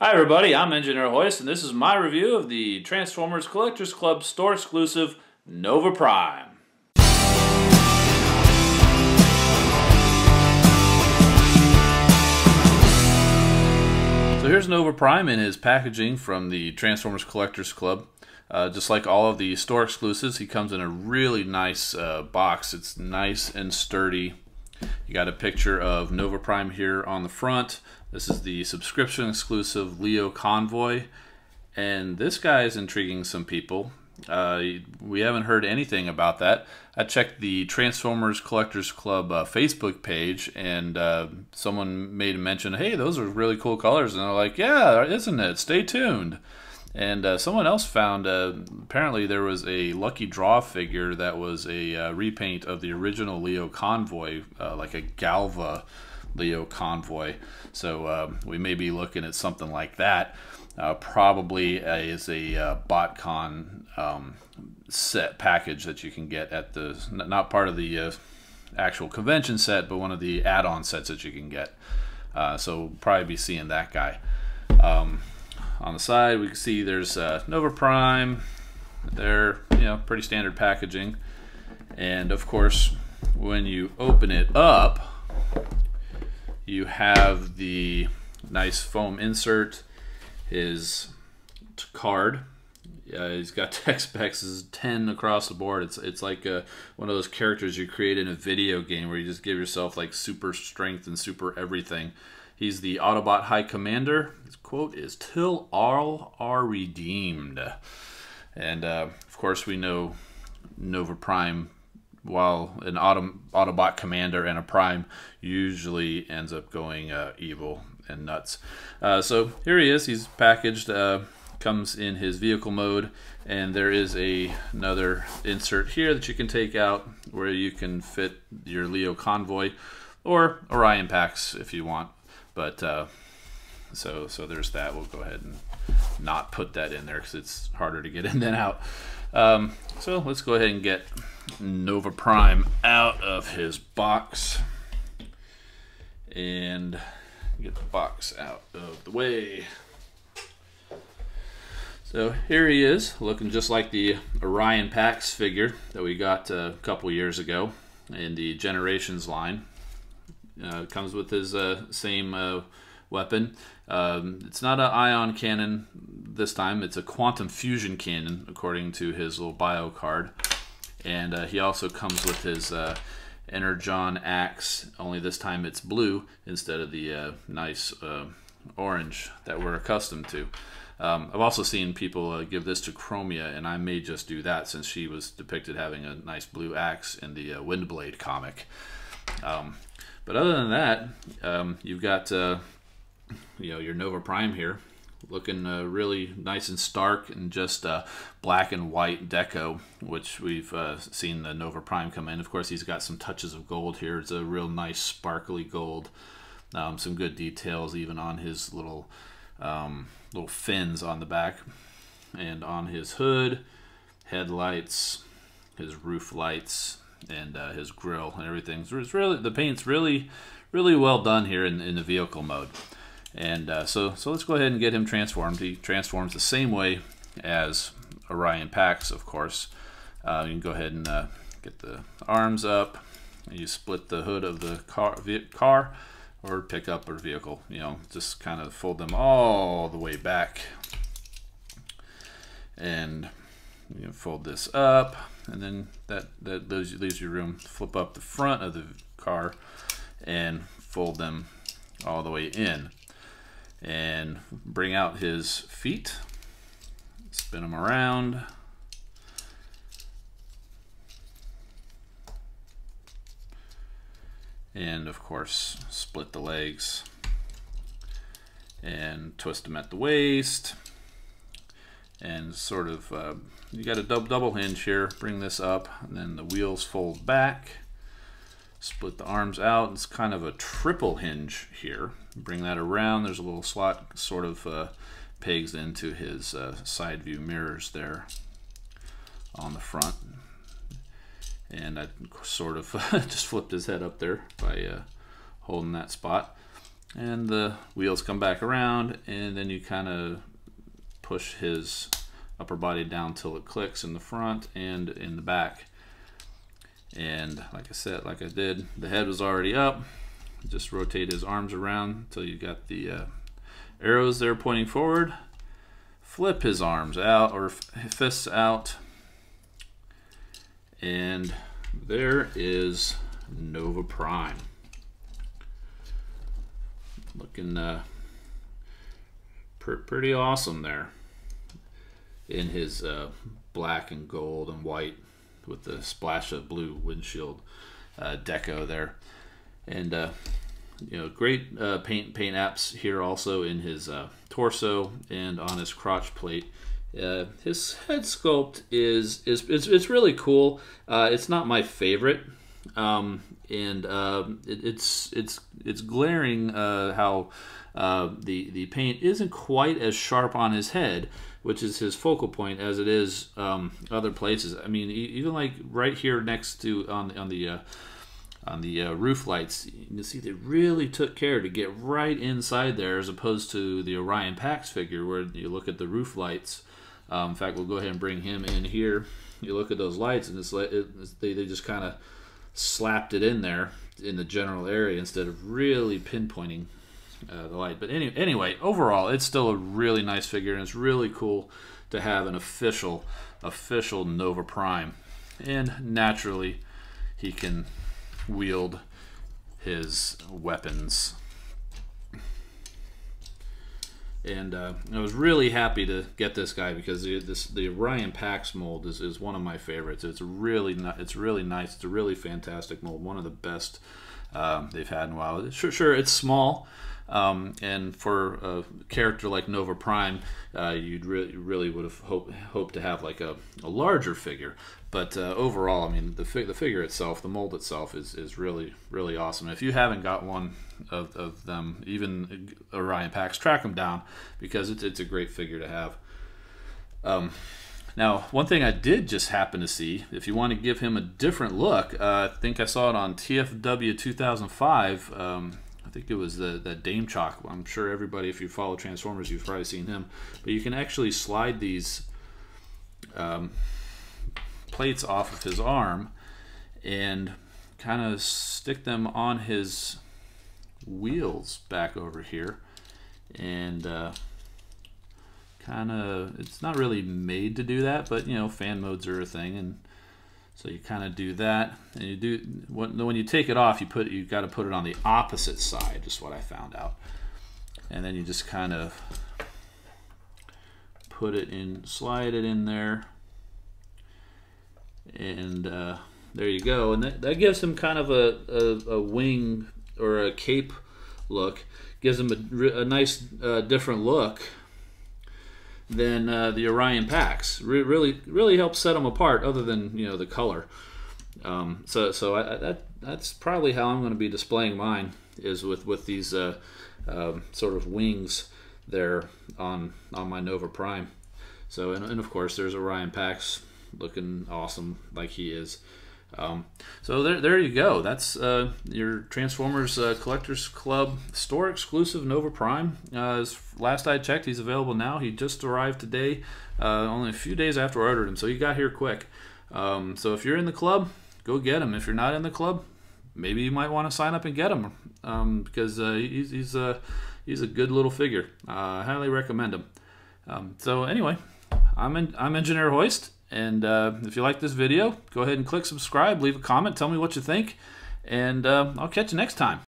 Hi everybody, I'm Engineer Hoist, and this is my review of the Transformers Collectors Club store exclusive Nova Prime. So here's Nova Prime in his packaging from the Transformers Collectors Club. Just like all of the store exclusives, he comes in a really nice box. It's nice and sturdy. You got a picture of Nova Prime here on the front. This is the subscription exclusive Leo Convoy, and this guy is intriguing some people. We haven't heard anything about that. I checked the Transformers Collectors Club Facebook page, and someone made a mention, hey, those are really cool colors, and they're like, yeah, isn't it? Stay tuned. And someone else found, apparently there was a lucky draw figure that was a repaint of the original Leo Convoy, like a Galva Leo Convoy. So we may be looking at something like that. Probably as a BotCon set package that you can get at the, not part of the actual convention set, but one of the add-on sets that you can get. So we'll probably be seeing that guy. On the side, we can see there's Nova Prime. They're, pretty standard packaging. And of course, when you open it up, you have the nice foam insert, his card. He's got tech specs is 10 across the board. It's like one of those characters you create in a video game where you just give yourself like super strength and super everything. He's the Autobot High Commander. His quote is, "Till all are redeemed." And of course we know Nova Prime, while an Autobot Commander and a Prime, usually ends up going evil and nuts. So here he is. He's packaged, comes in his vehicle mode, and there is another insert here that you can take out where you can fit your Leo Convoy or Orion Pax if you want. But so there's that. We'll go ahead and not put that in there because it's harder to get in than out. So let's go ahead and get Nova Prime out of his box and get the box out of the way. So here he is, looking just like the Orion Pax figure that we got a couple years ago in the Generations line. Comes with his same weapon. It's not an ion cannon this time. It's a quantum fusion cannon, according to his little bio card. And he also comes with his Energon axe, only this time it's blue instead of the nice orange that we're accustomed to. I've also seen people give this to Chromia, and I may just do that since she was depicted having a nice blue axe in the Windblade comic. But other than that, you've got your Nova Prime here, looking really nice and stark and just black and white deco, which we've seen the Nova Prime come in. Of course, he's got some touches of gold here. It's a real nice sparkly gold. Some good details even on his little fins on the back and on his hood, headlights, his roof lights, and his grill and everything. So it's really, the paint's really well done here in the vehicle mode. And so let's go ahead and get him transformed. He transforms the same way as Orion Pax, of course. You can go ahead and get the arms up. You split the hood of the car or pickup or vehicle. Just kind of fold them all the way back. And fold this up, and then that leaves you room to flip up the front of the car and fold them all the way in. And bring out his feet, spin them around, and of course split the legs and twist them at the waist, and sort of you got a double hinge here. Bring this up, and then the wheels fold back, split the arms out. It's kind of a triple hinge here. Bring that around. There's a little slot sort of pegs into his side view mirrors there on the front. And I sort of just flipped his head up there by holding that spot. And the wheels come back around, and then you kind of push his upper body down till it clicks in the front and in the back. And like I said, like I did, the head was already up. Just rotate his arms around until you got the arrows there pointing forward. Flip his arms out, or fists out, and there is Nova Prime. Looking pretty awesome there in his black and gold and white with the splash of blue windshield deco there. And you know, great paint apps here also in his torso and on his crotch plate. His head sculpt is it's really cool. It's not my favorite, and it's glaring how the paint isn't quite as sharp on his head, which is his focal point, as it is other places. I mean, even like right here next to on the roof lights, you can see they really took care to get right inside there, as opposed to the Orion Pax figure where you look at the roof lights. In fact, we'll go ahead and bring him in here. You look at those lights, and they just kind of slapped it in there in the general area instead of really pinpointing the light. But anyway, overall, it's still a really nice figure, and it's really cool to have an official Nova Prime. And naturally, he can wield his weapons. And I was really happy to get this guy because the Orion Pax mold is one of my favorites. It's really nice. It's a really fantastic mold. One of the best they've had in a while. Sure, it's small, and for a character like Nova Prime, you'd really would have hoped to have like a larger figure. But overall, I mean, the figure itself, the mold itself, is really awesome. If you haven't got one of them, even Orion Pax, track them down because it's a great figure to have. Now, one thing I did just happen to see, if you want to give him a different look, I think I saw it on TFW 2005. I think it was the Dame Chalk. I'm sure everybody, if you follow Transformers, you've probably seen him. But you can actually slide these plates off of his arm and kind of stick them on his wheels back over here, and kind of, it's not really made to do that, but you know, fan modes are a thing, and so you kind of do that, and you do when you take it off, you got to put it on the opposite side, just what I found out, and then you just kind of put it in, slide it in there, and there you go. And that gives him kind of a wing or a cape look. Gives him a nice different look than the Orion Pax. Really helps set them apart, other than, you know, the color. That's probably how I'm going to be displaying mine, is with these sort of wings there on my Nova Prime. So and of course there's Orion Pax looking awesome like he is. So there you go. That's your Transformers Collectors Club store exclusive Nova Prime. Last I checked, he's available now. He just arrived today, only a few days after I ordered him, so he got here quick. So if you're in the club, go get him. If you're not in the club, maybe you might want to sign up and get him, because he's a good little figure. I highly recommend him. So anyway, I'm Engineer Hoist. And if you like this video, go ahead and click subscribe, leave a comment, tell me what you think, and I'll catch you next time.